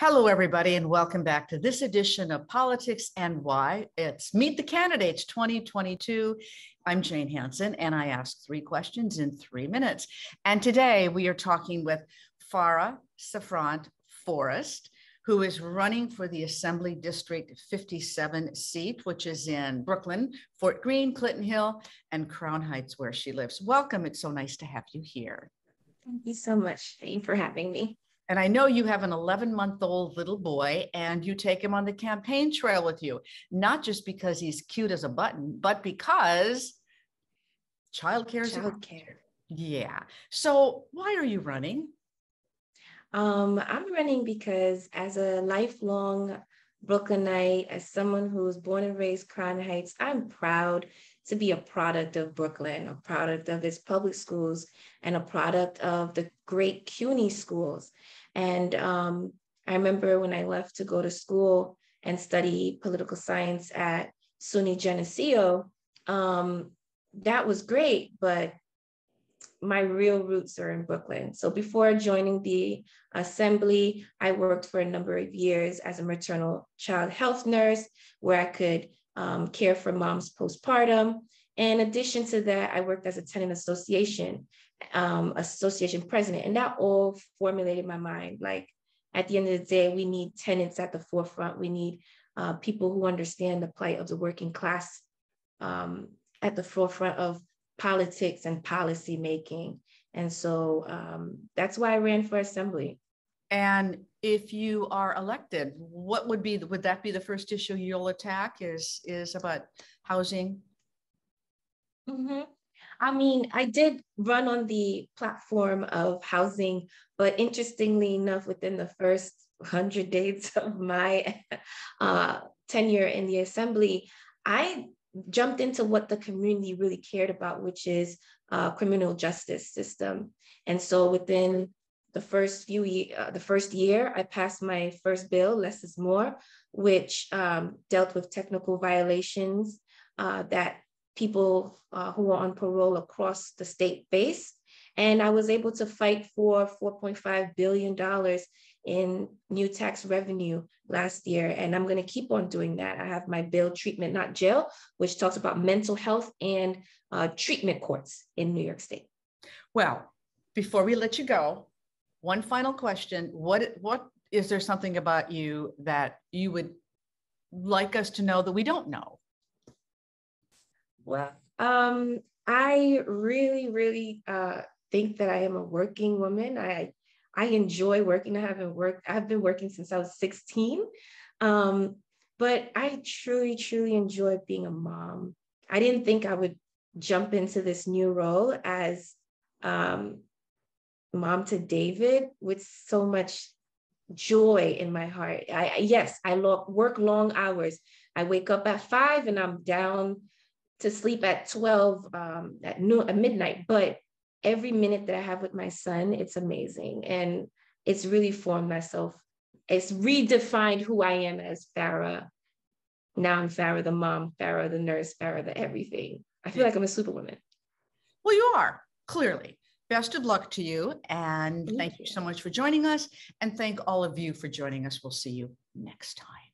Hello, everybody, and welcome back to this edition of Politics and Why. It's Meet the Candidates 2022. I'm Jane Hansen, and I ask 3 questions in 3 minutes. And today we are talking with Phara Souffrant Forrest, who is running for the Assembly District 57 seat, which is in Brooklyn, Fort Greene, Clinton Hill, and Crown Heights, where she lives. Welcome. It's so nice to have you here. Thank you so much, Jane, for having me. And I know you have an 11-month-old little boy and you take him on the campaign trail with you, not just because he's cute as a button, but because childcare is Childcare. Yeah. So why are you running? I'm running because as a lifelong Brooklynite, as someone who was born and raised Crown Heights, I'm proud to be a product of Brooklyn, a product of its public schools, and a product of the great CUNY schools. And I remember when I left to go to school and study political science at SUNY Geneseo, that was great, but my real roots are in Brooklyn. So before joining the Assembly, I worked for a number of years as a maternal child health nurse, where I could care for moms postpartum. In addition to that, I worked as a tenant association president, and that all formulated my mind. Like, at the end of the day, we need tenants at the forefront. We need people who understand the plight of the working class at the forefront of politics and policy making. And so that's why I ran for Assembly. And if you are elected, what would that be the first issue you'll attack is about housing? Mm-hmm. I mean, I did run on the platform of housing, but interestingly enough, within the first 100 days of my tenure in the Assembly, I jumped into what the community really cared about, which is criminal justice system. And so within the first year, I passed my first bill, Less is More, which dealt with technical violations that people who are on parole across the state face. And I was able to fight for $4.5 billion in new tax revenue last year. And I'm going to keep on doing that. I have my bill, Treatment Not Jail, which talks about mental health and treatment courts in New York State. Well, before we let you go, one final question. What is there something about you that you would like us to know that we don't know? Well, I really, really think that I am a working woman. I enjoy working. I've been working since I was 16. But I truly, truly enjoy being a mom. I didn't think I would jump into this new role as mom to David with so much joy in my heart. I work long hours. I wake up at 5 and I'm down to sleep at 12 at midnight. But every minute that I have with my son, it's amazing. And it's really formed myself. It's redefined who I am as Phara. Now I'm Phara the mom, Phara the nurse, Phara the everything. I feel like I'm a superwoman. Well, you are, clearly. Best of luck to you. And thank you so much for joining us. And thank all of you for joining us. We'll see you next time.